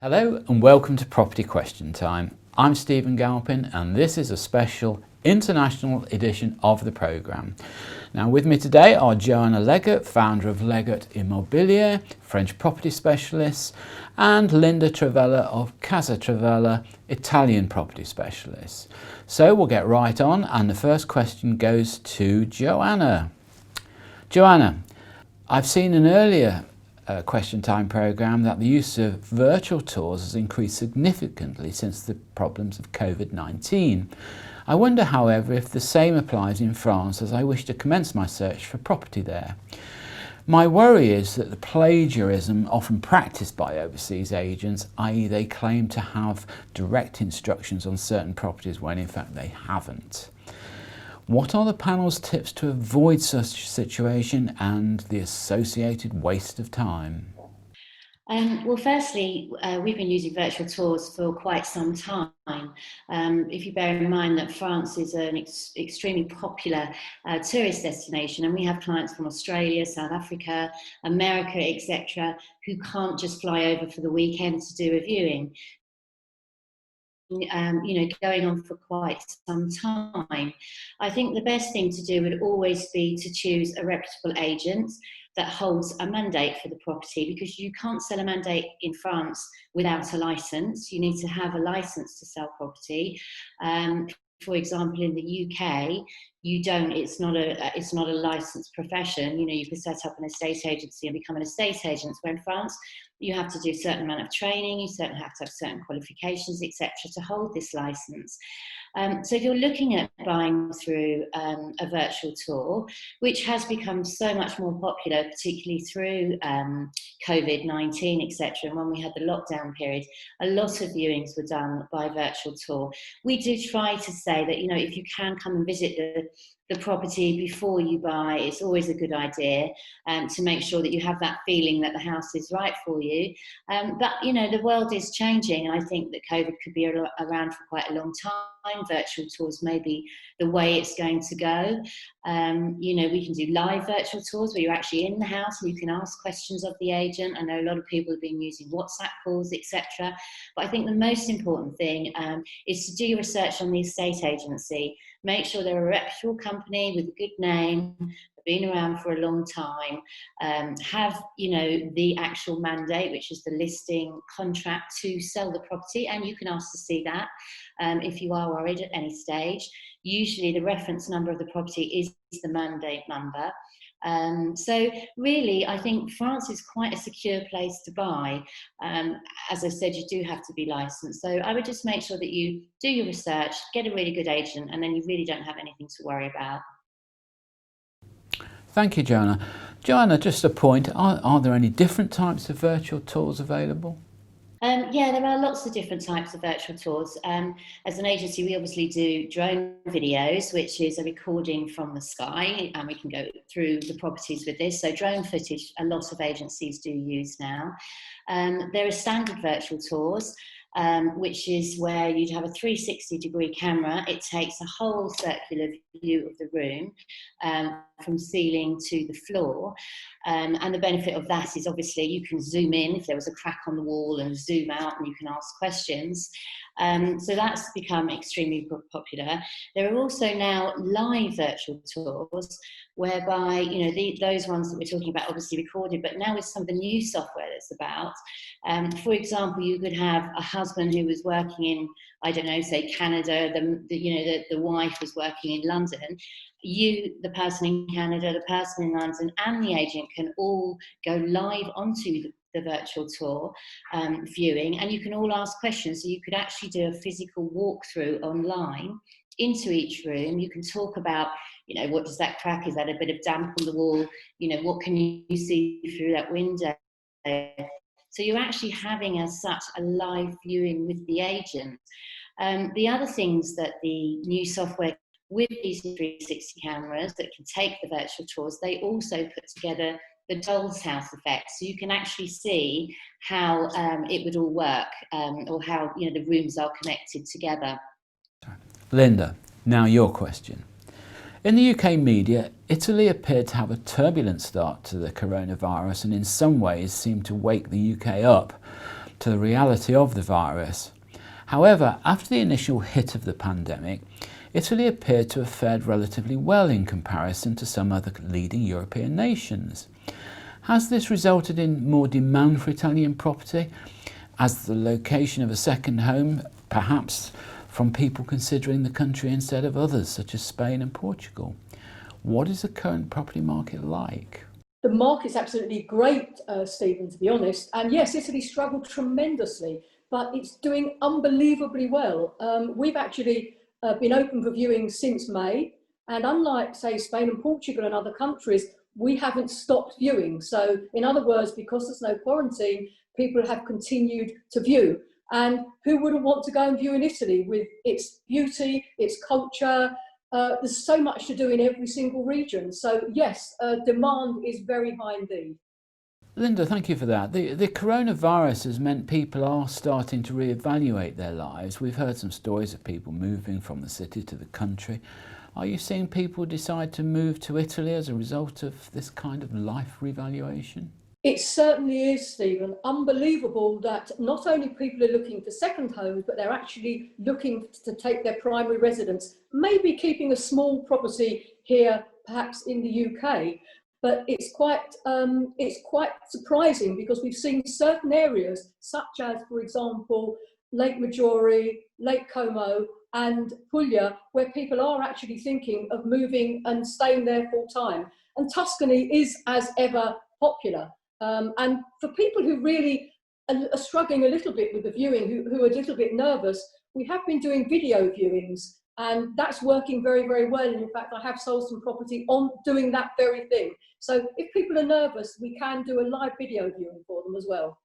Hello and welcome to Property Question Time. I'm Stephen Galpin and this is a special international edition of the programme. Now with me today are Joanna Leggett, founder of Leggett Immobilier, French property specialist, and Linda Travella of Casa Travella, Italian property specialist. So we'll get right on, and the first question goes to Joanna. Joanna, I've seen an earlier Question Time programme that the use of virtual tours has increased significantly since the problems of COVID-19. I wonder, however, if the same applies in France, as I wish to commence my search for property there. My worry is that the plagiarism often practised by overseas agents, i.e. they claim to have direct instructions on certain properties when in fact they haven't. What are the panel's tips to avoid such a situation and the associated waste of time? Well, firstly, we've been using virtual tours for quite some time. If you bear in mind that France is an extremely popular tourist destination, and we have clients from Australia, South Africa, America, etc., who can't just fly over for the weekend to do a viewing. Going on for quite some time. I think the best thing to do would always be to choose a reputable agent that holds a mandate for the property, because you can't sell a mandate in France without a license. You need to have a license to sell property. For example, in the UK, you don't. It's not a licensed profession. You can set up an estate agency and become an estate agent. Where in France, you have to do a certain amount of training. You certainly have to have certain qualifications, etc., to hold this license. So if you're looking at buying through a virtual tour, which has become so much more popular, particularly through COVID-19, etc., and when we had the lockdown period, a lot of viewings were done by virtual tour. We do try to say that, if you can come and visit the property before you buy, it's always a good idea to make sure that you have that feeling that the house is right for you. But the world is changing, and I think that COVID could be around for quite a long time. Virtual tours may be the way it's going to go. We can do live virtual tours where you're actually in the house and you can ask questions of the agent. I know a lot of people have been using WhatsApp calls, etc. But I think the most important thing is to do your research on the estate agency. Make sure they're a reputable company with a good name, been around for a long time, have the actual mandate, which is the listing contract to sell the property, and you can ask to see that if you are worried at any stage. Usually the reference number of the property is the mandate number. So really, I think France is quite a secure place to buy. As I said, you do have to be licensed. So I would just make sure that you do your research, get a really good agent, and then you really don't have anything to worry about. Thank you, Joanna. Joanna, just a point, are there any different types of virtual tours available? Yeah, there are lots of different types of virtual tours. As an agency, we obviously do drone videos, which is a recording from the sky, and we can go through the properties with this. So drone footage, a lot of agencies do use now. There are standard virtual tours, which is where you'd have a 360-degree camera. It takes a whole circular view of the room, from ceiling to the floor. And the benefit of that is obviously you can zoom in if there was a crack on the wall and zoom out, and you can ask questions. So that's become extremely popular. There are also now live virtual tours, whereby, those ones that we're talking about obviously recorded, but now with some of the new software that's about, for example, you could have a husband who was working in, I don't know, say Canada, the wife was working in London. You, the person in Canada, the person in London, and the agent can all go live onto the virtual tour viewing, and you can all ask questions. So you could actually do a physical walkthrough online into each room. You can talk about, what does that crack? Is that a bit of damp on the wall? What can you see through that window? So you're actually having such a live viewing with the agent. The other things that the new software with these 360 cameras that can take the virtual tours, they also put together the doll's house effect. So you can actually see how it would all work, or how the rooms are connected together. Linda, now your question. In the UK media, Italy appeared to have a turbulent start to the coronavirus and in some ways seemed to wake the UK up. to the reality of the virus. However, after the initial hit of the pandemic, Italy appeared to have fared relatively well in comparison to some other leading European nations. Has this resulted in more demand for Italian property as the location of a second home, perhaps from people considering the country instead of others such as Spain and Portugal? What is the current property market like? The market's absolutely great, Stephen, to be honest. And yes, Italy struggled tremendously, but it's doing unbelievably well. We've actually been open for viewing since May. And unlike, say, Spain and Portugal and other countries, we haven't stopped viewing. So in other words, because there's no quarantine, people have continued to view. And who wouldn't want to go and view in Italy with its beauty, its culture? There's so much to do in every single region. So yes, demand is very high indeed. Linda, thank you for that. The coronavirus has meant people are starting to reevaluate their lives. We've heard some stories of people moving from the city to the country. Are you seeing people decide to move to Italy as a result of this kind of life revaluation? It certainly is, Stephen. Unbelievable that not only people are looking for second homes, but they're actually looking to take their primary residence, maybe keeping a small property here, perhaps in the UK. But it's quite surprising because we've seen certain areas, such as, for example, Lake Maggiore, Lake Como, and Puglia, where people are actually thinking of moving and staying there full time. And Tuscany is, as ever, popular. And for people who really are struggling a little bit with the viewing, who are a little bit nervous, we have been doing video viewings, and that's working very, very well. And in fact, I have sold some property on doing that very thing. So if people are nervous, we can do a live video viewing for them as well.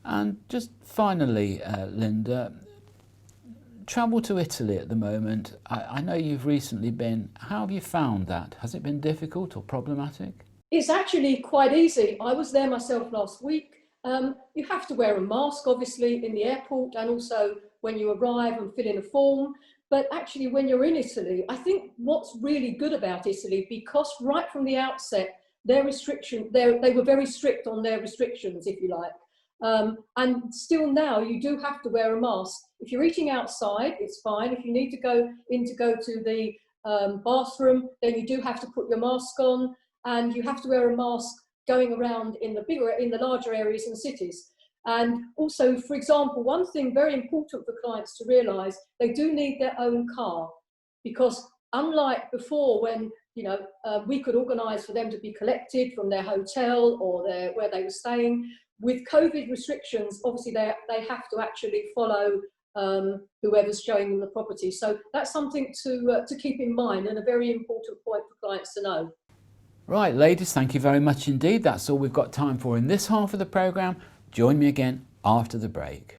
And just finally, Linda, travel to Italy at the moment. I know you've recently been. How have you found that? Has it been difficult or problematic? It's actually quite easy. I was there myself last week. You have to wear a mask, obviously, in the airport and also when you arrive and fill in a form. But actually, when you're in Italy, I think what's really good about Italy, because right from the outset, they were very strict on their restrictions, if you like. And still now, you do have to wear a mask. If you're eating outside, it's fine. If you need to go to the bathroom, then you do have to put your mask on. And you have to wear a mask going around in the larger areas and cities. And also, for example, one thing very important for clients to realise, they do need their own car, because unlike before, when we could organise for them to be collected from their hotel or where they were staying, with COVID restrictions, obviously they have to actually follow whoever's showing them the property. So that's something to keep in mind, and a very important point for clients to know. Right, ladies, thank you very much indeed. That's all we've got time for in this half of the programme. Join me again after the break.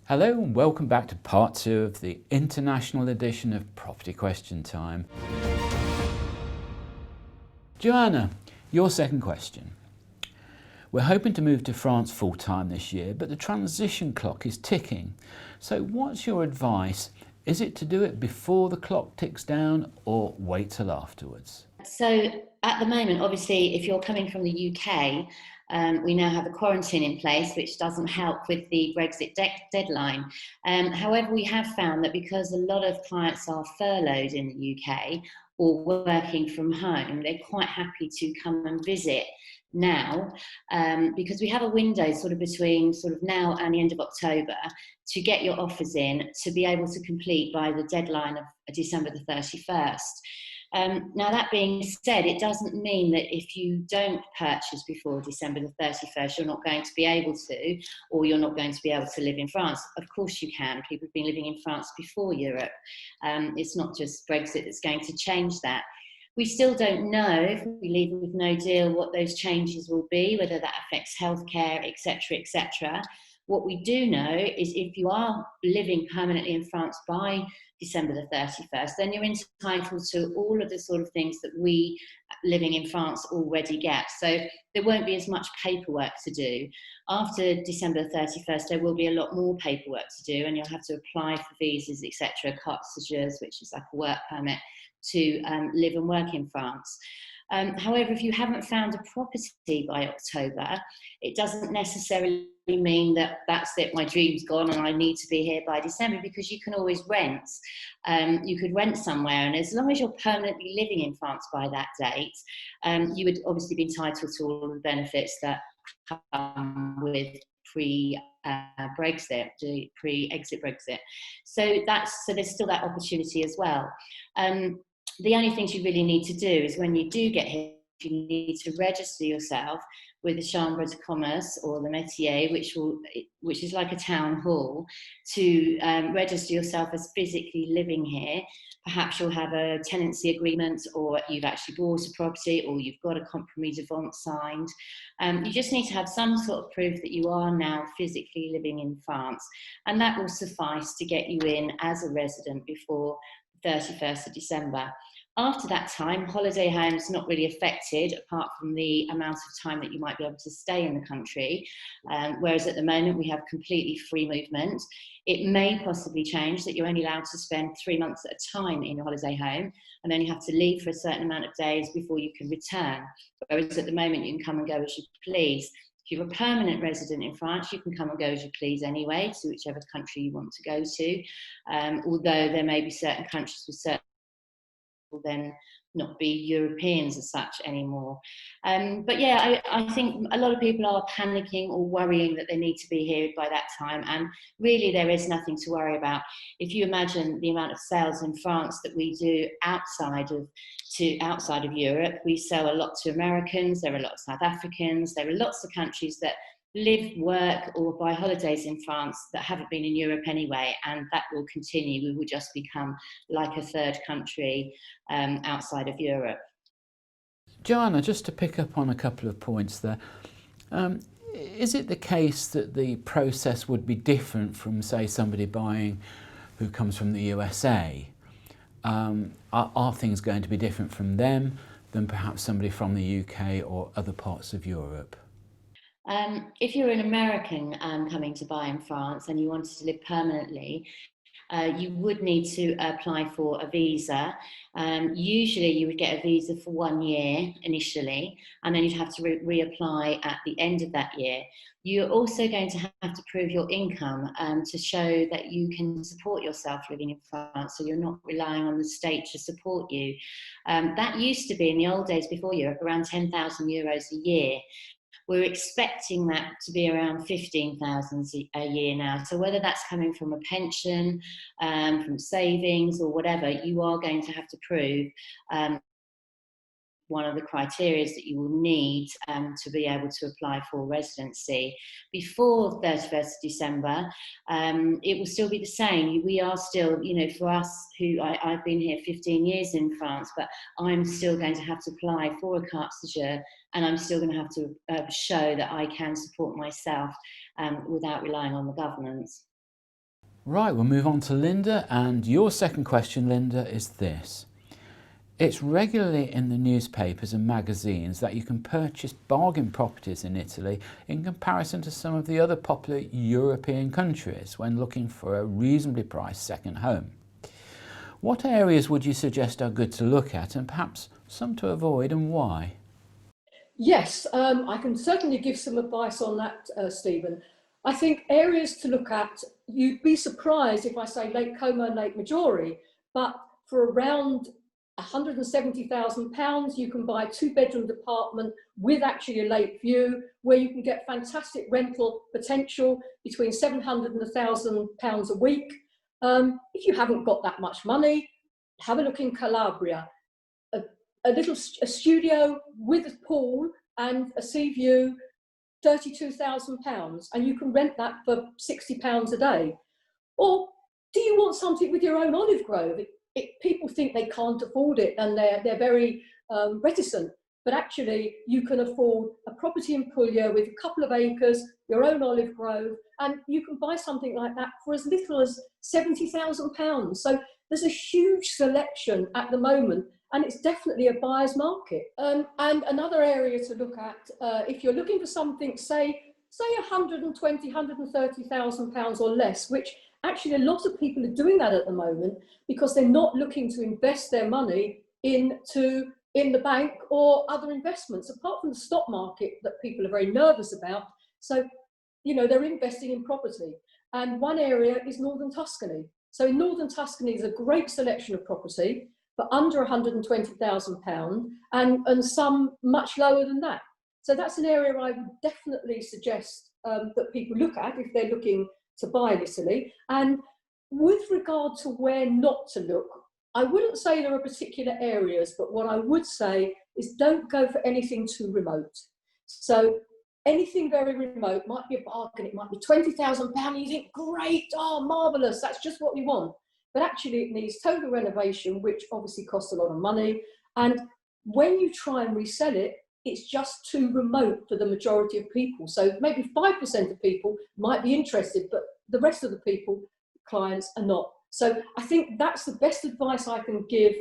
Hello and welcome back to part 2 of the international edition of Property Question Time. Joanna, your second question. We're hoping to move to France full time this year, but the transition clock is ticking. So what's your advice? Is it to do it before the clock ticks down or wait till afterwards? So at the moment, obviously, if you're coming from the UK, we now have a quarantine in place, which doesn't help with the Brexit deadline. However, we have found that because a lot of clients are furloughed in the UK or working from home, they're quite happy to come and visit now, because we have a window between now and the end of October to get your offers in to be able to complete by the deadline of December the 31st. Now, that being said, it doesn't mean that if you don't purchase before December the 31st, you're not going to be able to, or you're not going to be able to live in France. Of course you can. People have been living in France before Europe. It's not just Brexit that's going to change that. We still don't know, if we leave with no deal, what those changes will be, whether that affects healthcare, etc., etc. What we do know is if you are living permanently in France by December the 31st, then you're entitled to all of the sort of things that we living in France already get. So there won't be as much paperwork to do. After December the 31st, there will be a lot more paperwork to do, and you'll have to apply for visas, etc., carte séjour, which is like a work permit, to live and work in France. However, if you haven't found a property by October, it doesn't necessarily mean that that's it, my dream's gone and I need to be here by December, because you can always rent. You could rent somewhere, and as long as you're permanently living in France by that date, you would obviously be entitled to all the benefits that come with pre-Brexit, pre-exit Brexit. So there's still that opportunity as well. The only things you really need to do is when you do get here, you need to register yourself with the Chambre de Commerce or the Métier, which is like a town hall, to register yourself as physically living here. Perhaps you'll have a tenancy agreement, or you've actually bought a property, or you've got a compromis de vente signed. You just need to have some sort of proof that you are now physically living in France, and that will suffice to get you in as a resident before 31st of December. After that time, holiday homes not really affected, apart from the amount of time that you might be able to stay in the country, whereas at the moment we have completely free movement. It may possibly change that you're only allowed to spend 3 months at a time in a holiday home, and then you have to leave for a certain amount of days before you can return, whereas at the moment you can come and go as you please. If you're a permanent resident in France, you can come and go as you please anyway, to whichever country you want to go to, although there may be certain countries with certain will then not be Europeans as such anymore. But yeah, I think a lot of people are panicking or worrying that they need to be here by that time, and really there is nothing to worry about. If you imagine the amount of sales in France that we do outside of Europe, we sell a lot to Americans, there are a lot of South Africans, there are lots of countries that live, work, or buy holidays in France that haven't been in Europe anyway, and that will continue. We will just become like a third country outside of Europe. Joanna, just to pick up on a couple of points there, is it the case that the process would be different from, say, somebody buying who comes from the USA? Are things going to be different from them than perhaps somebody from the UK or other parts of Europe? If you're an American coming to buy in France and you wanted to live permanently, you would need to apply for a visa. Usually you would get a visa for 1 year initially, and then you'd have to reapply at the end of that year. You're also going to have to prove your income to show that you can support yourself living in France, so you're not relying on the state to support you. That used to be, in the old days before Europe, around 10,000 euros a year. We're expecting that to be around 15,000 a year now. So whether that's coming from a pension, from savings or whatever, you are going to have to prove one of the criteria that you will need to be able to apply for residency. Before 31st December, it will still be the same. We are still, for us I've been here 15 years in France, but I'm still going to have to apply for a carte séjour, and I'm still going to have to show that I can support myself without relying on the government. Right, we'll move on to Linda, and your second question, Linda, is this. It's regularly in the newspapers and magazines that you can purchase bargain properties in Italy in comparison to some of the other popular European countries when looking for a reasonably priced second home. What areas would you suggest are good to look at, and perhaps some to avoid, and why? Yes, I can certainly give some advice on that, Stephen. I think areas to look at, you'd be surprised if I say Lake Como and Lake Maggiore, but for around £170,000, you can buy a 2-bedroom apartment with actually a lake view, where you can get fantastic rental potential between £700 and £1,000 a week. If you haven't got that much money, have a look in Calabria. A studio with a pool and a sea view, £32,000, and you can rent that for £60 a day. Or do you want something with your own olive grove? people think they can't afford it, and they're very reticent. But actually, you can afford a property in Puglia with a couple of acres, your own olive grove, and you can buy something like that for as little as £70,000. So there's a huge selection at the moment, and it's definitely a buyer's market. And another area to look at, if you're looking for something, say £120,000, £130,000 or less, which actually a lot of people are doing that at the moment because they're not looking to invest their money in the bank or other investments, apart from the stock market that people are very nervous about. So, they're investing in property. And one area is Northern Tuscany. So in Northern Tuscany, there's a great selection of property for under £120,000 and some much lower than that. So that's an area I would definitely suggest that people look at if they're looking to buy in Italy. And with regard to where not to look, I wouldn't say there are particular areas, but what I would say is don't go for anything too remote. So anything very remote might be a bargain. It might be £20,000. You think, great, marvellous, that's just what we want. But actually it needs total renovation, which obviously costs a lot of money. And when you try and resell it, it's just too remote for the majority of people. So maybe 5% of people might be interested, but the rest of the clients are not. So I think that's the best advice I can give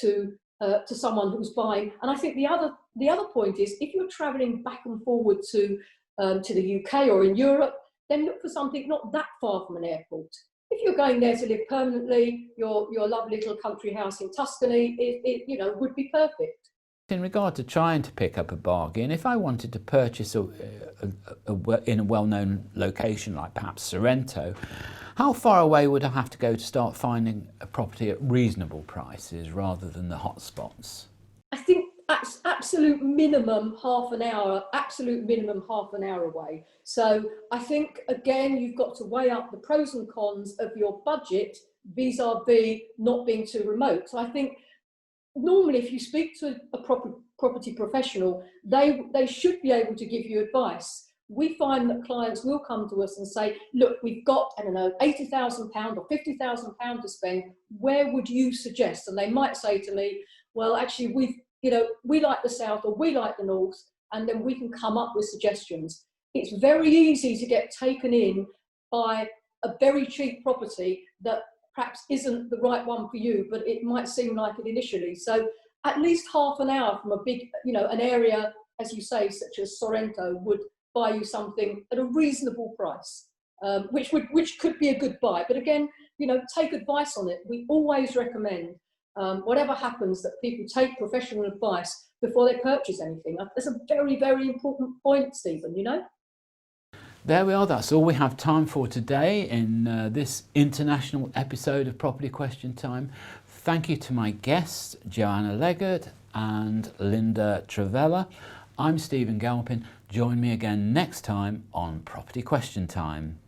to someone who's buying. And I think the other point is, if you're travelling back and forward to the UK or in Europe, then look for something not that far from an airport. If you're going there to live permanently, your lovely little country house in Tuscany, it would be perfect. In regard to trying to pick up a bargain, if I wanted to purchase in a well-known location like perhaps Sorrento, how far away would I have to go to start finding a property at reasonable prices rather than the hotspots? I think that's absolute minimum half an hour away. So I think, again, you've got to weigh up the pros and cons of your budget vis-a-vis not being too remote. So I think normally if you speak to a property professional, they should be able to give you advice. We find that clients will come to us and say, look, we've got, I don't know, £80,000 or £50,000 to spend. Where would you suggest? And they might say to me, well, actually, we like the south or we like the north, and then we can come up with suggestions. It's very easy to get taken in by a very cheap property that perhaps isn't the right one for you, but it might seem like it initially. So at least half an hour from a big, an area, as you say, such as Sorrento, would buy you something at a reasonable price, which could be a good buy. But again, take advice on it. We always recommend, whatever happens, that people take professional advice before they purchase anything. That's a very, very important point, Stephen, There we are, that's all we have time for today in this international episode of Property Question Time. Thank you to my guests, Joanna Leggett and Linda Travella. I'm Stephen Galpin. Join me again next time on Property Question Time.